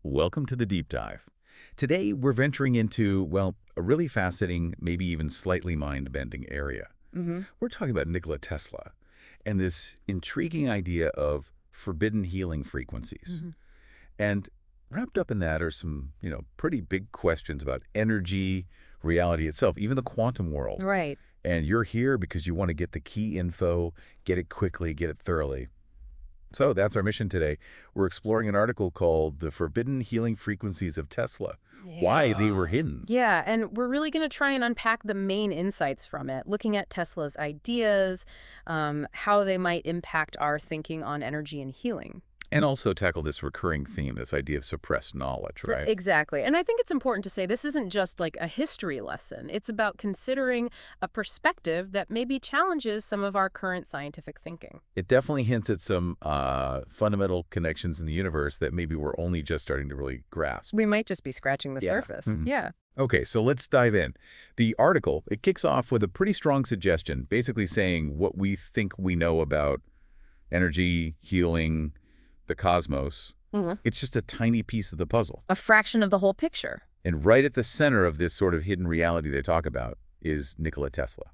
Welcome to the deep dive. Today, we're venturing into, well, a really fascinating, maybe even slightly mind-bending area. Hmm. We're talking about Nikola Tesla and this intriguing idea of forbidden healing frequencies. Hmm. And wrapped up in that are some, pretty big questions about energy, reality itself, even the quantum world. Right. And you're here because you want to get the key info, get it quickly, get it thoroughly. So that's our mission today. We're exploring an article called The Forbidden Healing Frequencies of Tesla, Why They Were Yeah. Hidden. Yeah, and we're really going to try and unpack the main insights from it, looking at Tesla's ideas, how they might impact our thinking on energy and healing. And also tackle this recurring theme, this idea of suppressed knowledge, right? Exactly. And I think it's important to say this isn't just like a history lesson. It's about considering a perspective that maybe challenges some of our current scientific thinking. It definitely hints at some fundamental connections in the universe that maybe we're only just starting to really grasp. We might just be scratching the Yeah. surface. Mhm. Yeah. Okay, so let's dive in. The article, it kicks off with a pretty strong suggestion, basically saying what we think we know about energy, healing, the cosmos. Hmm. It's just a tiny piece of the puzzle. A fraction of the whole picture. And right at the center of this sort of hidden reality they talk about is Nikola Tesla.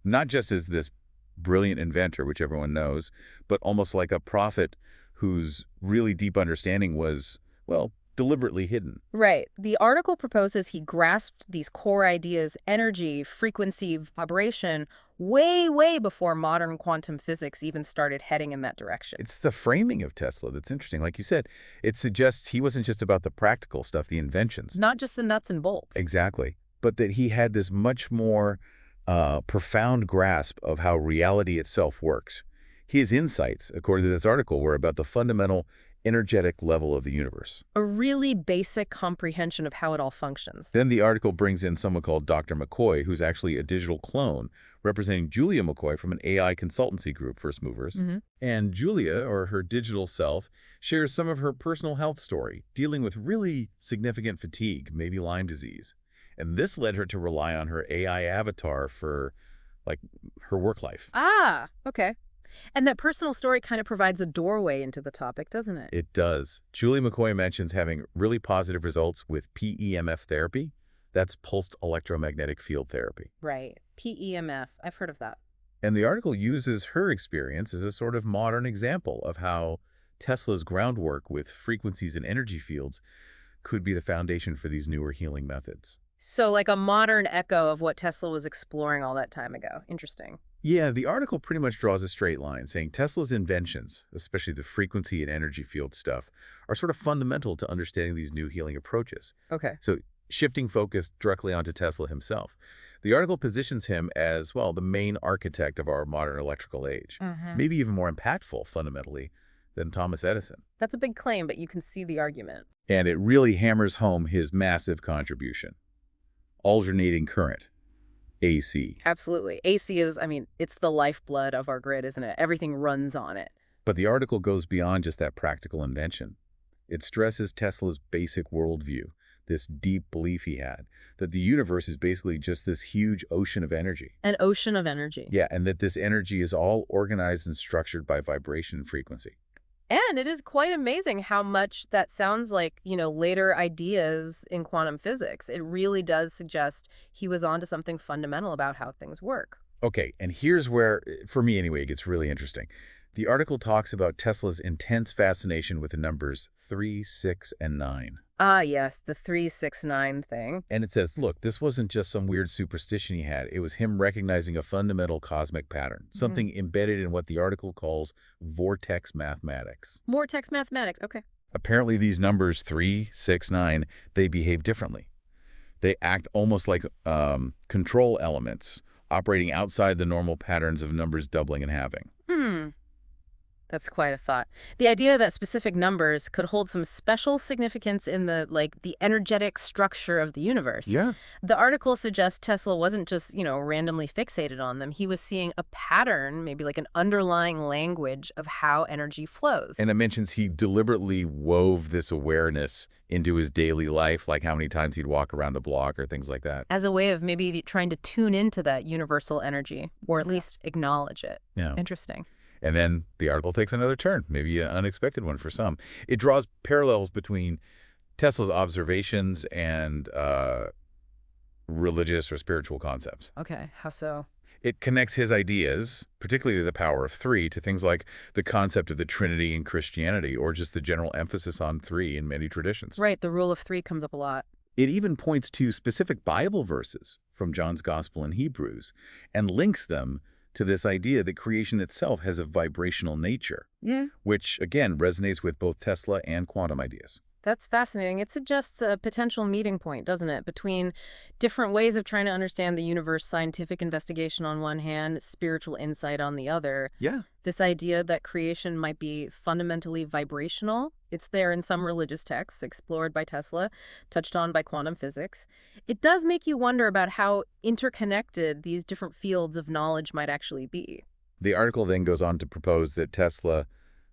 Not just as this brilliant inventor, which everyone knows, but almost like a prophet whose really deep understanding was, well, deliberately hidden. Right. The article proposes he grasped these core ideas, energy, frequency, vibration, way, way before modern quantum physics even started heading in that direction. It's the framing of Tesla that's interesting. Like you said, it suggests he wasn't just about the practical stuff, the inventions. Not just the nuts and bolts. Exactly. But that he had this much more profound grasp of how reality itself works. His insights, according to this article, were about the fundamental energetic level of the universe. A really basic comprehension of how it all functions. Then the article brings in someone called Dr. McCoy, who's actually a digital clone representing Julia McCoy from an AI consultancy group, First Movers. Hmm. And Julia, or her digital self, shares some of her personal health story, dealing with really significant fatigue, maybe Lyme disease. And this led her to rely on her AI avatar for, like, her work life. Ah, okay. And that personal story kind of provides a doorway into the topic, doesn't it? It does. Julie McCoy mentions having really positive results with PEMF therapy. That's pulsed electromagnetic field therapy. Right. PEMF. I've heard of that. And the article uses her experience as a sort of modern example of how Tesla's groundwork with frequencies and energy fields could be the foundation for these newer healing methods. So like a modern echo of what Tesla was exploring all that time ago. Interesting. Yeah, the article pretty much draws a straight line, saying Tesla's inventions, especially the frequency and energy field stuff, are sort of fundamental to understanding these new healing approaches. Okay. So shifting focus directly onto Tesla himself. The article positions him as, well, the main architect of our modern electrical age, maybe even more impactful, fundamentally, than Thomas Edison. That's a big claim, but you can see the argument. And it really hammers home his massive contribution. Alternating current, AC. Absolutely. AC is, it's the lifeblood of our grid, isn't it? Everything runs on it. But the article goes beyond just that practical invention. It stresses Tesla's basic worldview, this deep belief he had, that the universe is basically just this huge ocean of energy. An ocean of energy. Yeah, and that this energy is all organized and structured by vibration and frequency. And it is quite amazing how much that sounds like, later ideas in quantum physics. It really does suggest he was onto something fundamental about how things work. Okay, and here's where, for me anyway, it gets really interesting. The article talks about Tesla's intense fascination with the numbers 3, 6, and 9. Ah, yes, the 369 thing. And it says, look, this wasn't just some weird superstition he had. It was him recognizing a fundamental cosmic pattern, something embedded in what the article calls vortex mathematics. Vortex mathematics, okay. Apparently these numbers 3, 6, 9, they behave differently. They act almost like control elements, operating outside the normal patterns of numbers doubling and halving. That's quite a thought. The idea that specific numbers could hold some special significance in the energetic structure of the universe. Yeah. The article suggests Tesla wasn't just, randomly fixated on them. He was seeing a pattern, maybe like an underlying language of how energy flows. And it mentions he deliberately wove this awareness into his daily life, like how many times he'd walk around the block or things like that. As a way of maybe trying to tune into that universal energy, or at least acknowledge it. Yeah. Interesting. And then the article takes another turn, maybe an unexpected one for some. It draws parallels between Tesla's observations and religious or spiritual concepts. Okay, how so? It connects his ideas, particularly the power of three, to things like the concept of the Trinity in Christianity, or just the general emphasis on three in many traditions. Right, the rule of three comes up a lot. It even points to specific Bible verses from John's Gospel and Hebrews and links them to this idea that creation itself has a vibrational nature, Yeah. which, again, resonates with both Tesla and quantum ideas. That's fascinating. It suggests a potential meeting point, doesn't it, between different ways of trying to understand the universe, scientific investigation on one hand, spiritual insight on the other. Yeah. This idea that creation might be fundamentally vibrational, it's there in some religious texts, explored by Tesla, touched on by quantum physics. It does make you wonder about how interconnected these different fields of knowledge might actually be. The article then goes on to propose that Tesla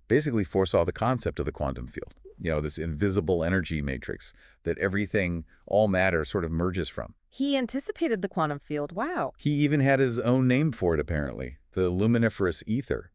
basically foresaw the concept of the quantum field, this invisible energy matrix that everything, all matter, sort of merges from. He anticipated the quantum field. Wow. He even had his own name for it, apparently, the luminiferous ether.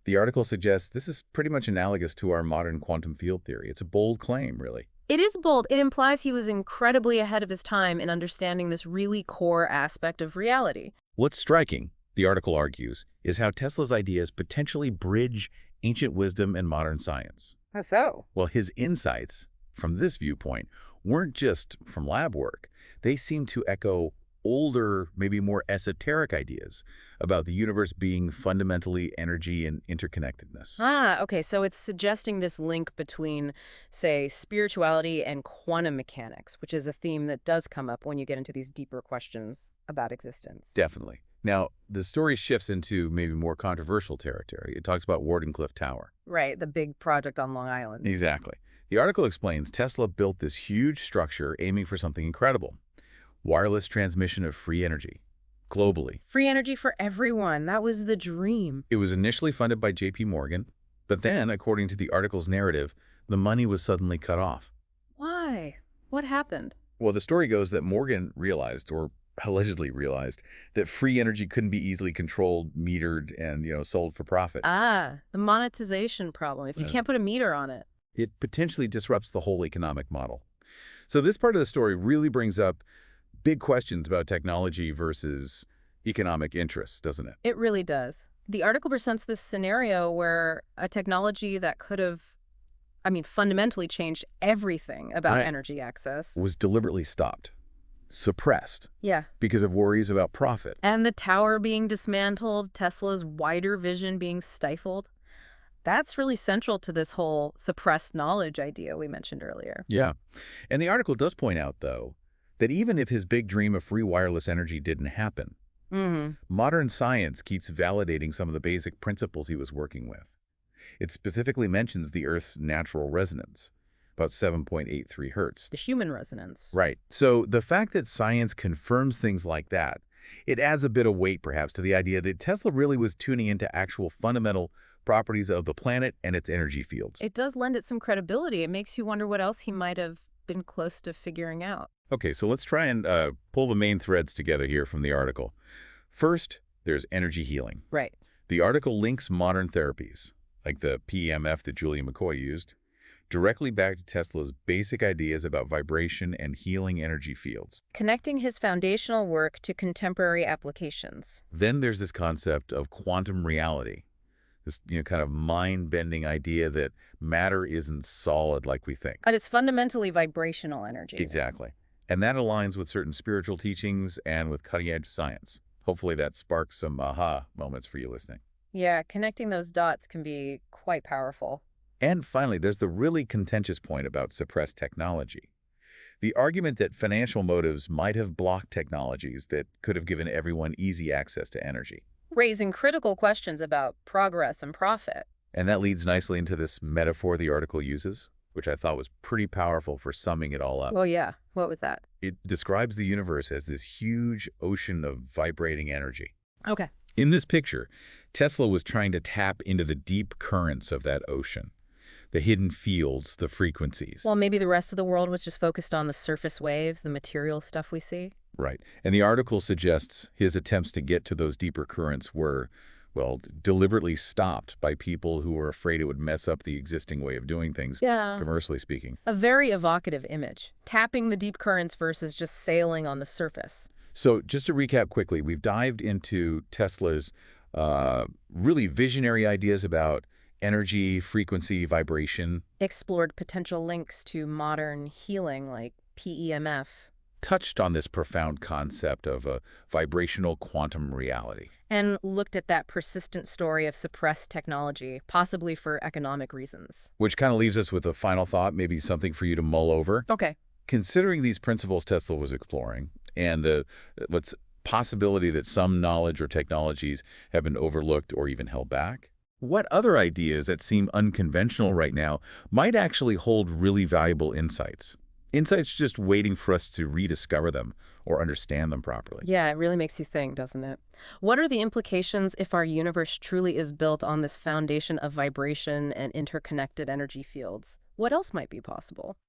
The article suggests this is pretty much analogous to our modern quantum field theory. It's a bold claim, really. It is bold. It implies he was incredibly ahead of his time in understanding this really core aspect of reality. What's striking, the article argues, is how Tesla's ideas potentially bridge ancient wisdom and modern science. How so? Well, his insights, from this viewpoint, weren't just from lab work. They seem to echo older, maybe more esoteric ideas about the universe being fundamentally energy and interconnectedness. Ah, okay. So it's suggesting this link between, say, spirituality and quantum mechanics, which is a theme that does come up when you get into these deeper questions about existence. Definitely. Now, the story shifts into maybe more controversial territory. It talks about Wardenclyffe Tower. Right, the big project on Long Island. Exactly. The article explains Tesla built this huge structure aiming for something incredible: wireless transmission of free energy, globally. Free energy for everyone. That was the dream. It was initially funded by J.P. Morgan, but then, according to the article's narrative, the money was suddenly cut off. Why? What happened? Well, the story goes that Morgan realized, or allegedly realized, that free energy couldn't be easily controlled, metered, and, sold for profit. Ah, the monetization problem. If you can't put a meter on it. It potentially disrupts the whole economic model. So this part of the story really brings up big questions about technology versus economic interests, doesn't it? It really does. The article presents this scenario where a technology that could have, fundamentally changed everything about energy access Was deliberately stopped, suppressed, Yeah. because of worries about profit. And the tower being dismantled, Tesla's wider vision being stifled. That's really central to this whole suppressed knowledge idea we mentioned earlier. Yeah. And the article does point out, though, that even if his big dream of free wireless energy didn't happen, modern science keeps validating some of the basic principles he was working with. It specifically mentions the Earth's natural resonance, about 7.83 hertz. The human resonance. Right. So the fact that science confirms things like that, it adds a bit of weight, perhaps, to the idea that Tesla really was tuning into actual fundamental properties of the planet and its energy fields. It does lend it some credibility. It makes you wonder what else he might have been close to figuring out. Okay, so let's try and pull the main threads together here from the article. First, there's energy healing. Right. The article links modern therapies, like the PEMF that Julia McCoy used, directly back to Tesla's basic ideas about vibration and healing energy fields. Connecting his foundational work to contemporary applications. Then there's this concept of quantum reality, this kind of mind-bending idea that matter isn't solid like we think. But it's fundamentally vibrational energy. Exactly. And that aligns with certain spiritual teachings and with cutting-edge science. Hopefully that sparks some aha moments for you listening. Yeah, connecting those dots can be quite powerful. And finally, there's the really contentious point about suppressed technology. The argument that financial motives might have blocked technologies that could have given everyone easy access to energy. Raising critical questions about progress and profit. And that leads nicely into this metaphor the article uses, which I thought was pretty powerful for summing it all up. Oh, yeah. What was that? It describes the universe as this huge ocean of vibrating energy. Okay. In this picture, Tesla was trying to tap into the deep currents of that ocean, the hidden fields, the frequencies. Well, maybe the rest of the world was just focused on the surface waves, the material stuff we see. Right. And the article suggests his attempts to get to those deeper currents were well, deliberately stopped by people who were afraid it would mess up the existing way of doing things, Yeah. commercially speaking. A very evocative image. Tapping the deep currents versus just sailing on the surface. So just to recap quickly, we've dived into Tesla's really visionary ideas about energy, frequency, vibration, Explored potential links to modern healing like PEMF. touched on this profound concept of a vibrational quantum reality. And looked at that persistent story of suppressed technology, possibly for economic reasons. Which kind of leaves us with a final thought, maybe something for you to mull over. Okay. Considering these principles Tesla was exploring and the what's possibility that some knowledge or technologies have been overlooked or even held back, what other ideas that seem unconventional right now might actually hold really valuable insights? Insights just waiting for us to rediscover them or understand them properly. Yeah, it really makes you think, doesn't it? What are the implications if our universe truly is built on this foundation of vibration and interconnected energy fields? What else might be possible?